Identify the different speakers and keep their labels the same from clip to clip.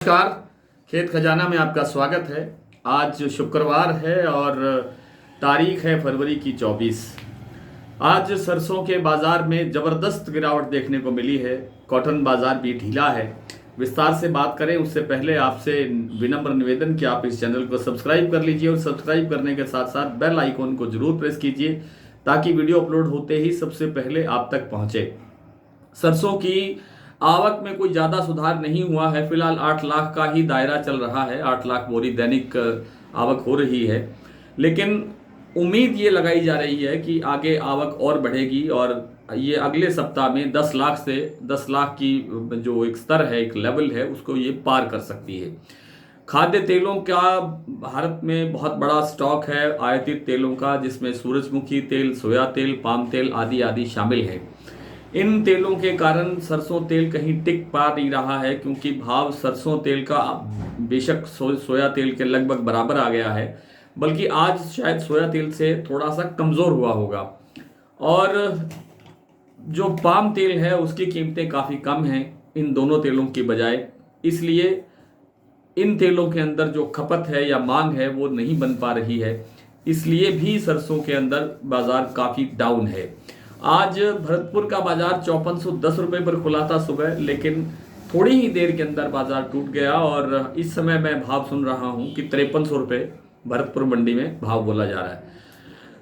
Speaker 1: नमस्कार। खेत खजाना में आपका स्वागत है। आज शुक्रवार है और तारीख है फरवरी की 24। आज सरसों के बाजार में ज़बरदस्त गिरावट देखने को मिली है। कॉटन बाजार भी ढीला है। विस्तार से बात करें उससे पहले आपसे विनम्र निवेदन कि आप इस चैनल को सब्सक्राइब कर लीजिए और सब्सक्राइब करने के साथ साथ बेल आइकॉन को जरूर प्रेस कीजिए ताकि वीडियो अपलोड होते ही सबसे पहले आप तक पहुंचे। सरसों की आवक में कोई ज़्यादा सुधार नहीं हुआ है। फिलहाल 8 लाख का ही दायरा चल रहा है। 8 लाख बोरी दैनिक आवक हो रही है, लेकिन उम्मीद ये लगाई जा रही है कि आगे आवक और बढ़ेगी और ये अगले सप्ताह में 10 लाख से 10 लाख की जो एक स्तर है, एक लेवल है, उसको ये पार कर सकती है। खाद्य तेलों का भारत में बहुत बड़ा स्टॉक है आयातित तेलों का, जिसमें सूरजमुखी तेल, सोया तेल, पाम तेल आदि आदि शामिल है। इन तेलों के कारण सरसों तेल कहीं टिक पा नहीं रहा है, क्योंकि भाव सरसों तेल का बेशक सोया तेल के लगभग बराबर आ गया है, बल्कि आज शायद सोया तेल से थोड़ा सा कमज़ोर हुआ होगा। और जो पाम तेल है उसकी कीमतें काफ़ी कम हैं इन दोनों तेलों की बजाय, इसलिए इन तेलों के अंदर जो खपत है या मांग है वो नहीं बन पा रही है। इसलिए भी सरसों के अंदर बाज़ार काफ़ी डाउन है। आज भरतपुर का बाजार 5410 रुपये पर खुला था सुबह, लेकिन थोड़ी ही देर के अंदर बाजार टूट गया और इस समय मैं भाव सुन रहा हूं कि 5300 रुपये भरतपुर मंडी में भाव बोला जा रहा है।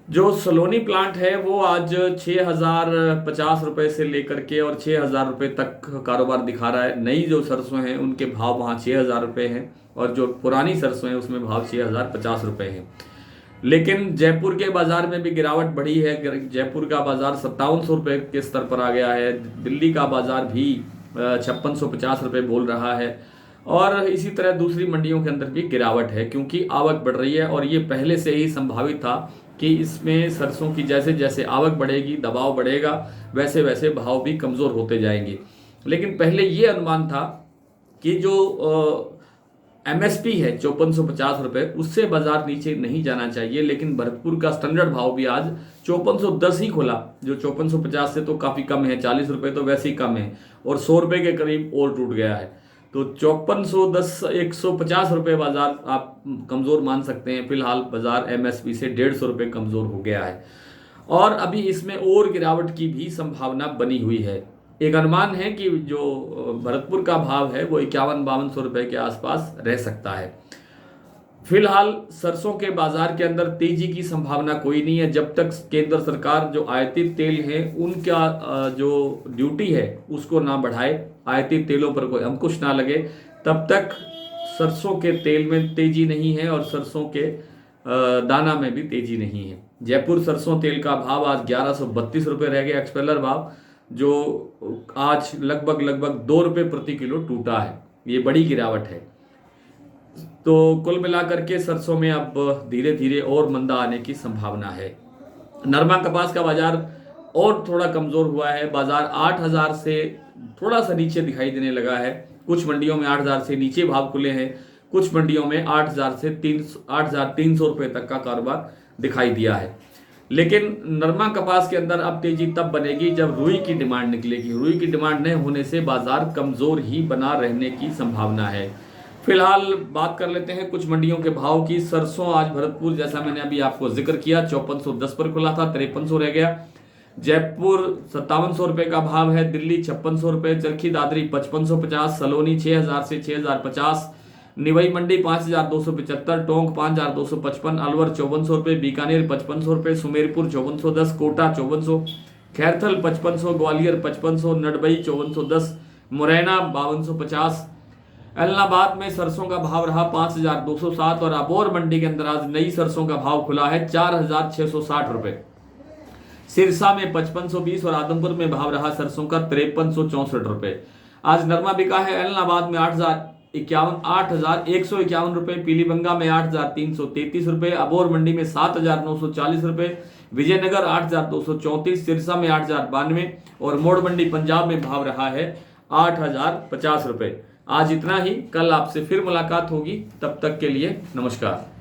Speaker 1: जो सलोनी प्लांट है वो आज 6050 रुपये से लेकर के और 6000 रुपये तक कारोबार दिखा रहा है। नई जो सरसों हैं उनके भाव वहाँ 6000 रुपये हैं और जो पुरानी सरसों हैं उसमें भाव 6050 रुपये हैं। लेकिन जयपुर के बाजार में भी गिरावट बढ़ी है। जयपुर का बाजार 5700 रुपये के स्तर पर आ गया है। दिल्ली का बाजार भी 5650 रुपये बोल रहा है और इसी तरह दूसरी मंडियों के अंदर भी गिरावट है, क्योंकि आवक बढ़ रही है और ये पहले से ही संभावित था कि इसमें सरसों की जैसे जैसे आवक बढ़ेगी, दबाव बढ़ेगा, वैसे वैसे भाव भी कमज़ोर होते जाएंगे। लेकिन पहले ये अनुमान था कि जो MSP है 5450 रुपये, उससे बाजार नीचे नहीं जाना चाहिए। लेकिन भरतपुर का स्टैंडर्ड भाव भी आज 5410 ही खुला, जो 5450 से तो काफ़ी कम है। 40 रुपये तो वैसे ही कम है और 100 रुपये के करीब और टूट गया है। तो 5410 150 रुपये बाजार आप कमज़ोर मान सकते हैं। फिलहाल बाजार MSP से 150 रुपये कमज़ोर हो गया है और अभी इसमें और गिरावट की भी संभावना बनी हुई है। एक अनुमान है कि जो भरतपुर का भाव है वो 51-5200 रुपये के आसपास रह सकता है। फिलहाल सरसों के बाजार के अंदर तेजी की संभावना कोई नहीं है जब तक केंद्र सरकार जो आयातित तेल है उनका जो ड्यूटी है उसको ना बढ़ाए, आयातित तेलों पर कोई अंकुश ना लगे, तब तक सरसों के तेल में तेजी नहीं है और सरसों के दाना में भी तेजी नहीं है। जयपुर सरसों तेल का भाव आज 1132 रुपये रह गया एक्सपेलर भाव, जो आज लगभग 2 रुपये प्रति किलो टूटा है। ये बड़ी गिरावट है। तो कुल मिलाकर के सरसों में अब धीरे धीरे और मंदा आने की संभावना है। नरमा कपास का बाजार और थोड़ा कमज़ोर हुआ है। बाजार 8000 से थोड़ा सा नीचे दिखाई देने लगा है। कुछ मंडियों में 8000 से नीचे भाव खुले हैं, कुछ मंडियों में 8000 से 8300 रुपये तक का कारोबार दिखाई दिया है। लेकिन नरमा कपास के अंदर अब तेजी तब बनेगी जब रुई की डिमांड निकलेगी। रुई की डिमांड न होने से बाजार कमज़ोर ही बना रहने की संभावना है। फिलहाल बात कर लेते हैं कुछ मंडियों के भाव की। सरसों आज भरतपुर, जैसा मैंने अभी आपको जिक्र किया, 5410 पर खुला था, 5300 रह गया। जयपुर 5700 रुपये का भाव है। दिल्ली 5600 रुपये, चरखी दादरी 5550, सलोनी 6000 से 6050, निवई मंडी 5275, टोंक 5255, अलवर 5400 रुपये, बीकानेर 5500 रुपये, सुमेरपुर 5410, कोटा 5400, खैरथल 5500, ग्वालियर 5500, नडबई 5410, मुरैना 5250। एलनाबाद में सरसों का भाव रहा 5207 और अबोर मंडी के अंदर आज नई सरसों का भाव खुला है 4660 रुपये। सिरसा में 5520 और आदमपुर में भाव रहा सरसों का 5364 रुपये। आज नरमा बिका है एलनाबाद में 8151 रुपये, पीलीबंगा में 8333 रुपये, अबोर मंडी में 7940 रुपये, विजयनगर 8234, सिरसा में 8092 और मोड़ मंडी पंजाब में भाव रहा है 8050 रुपये। आज इतना ही। कल आपसे फिर मुलाकात होगी, तब तक के लिए नमस्कार।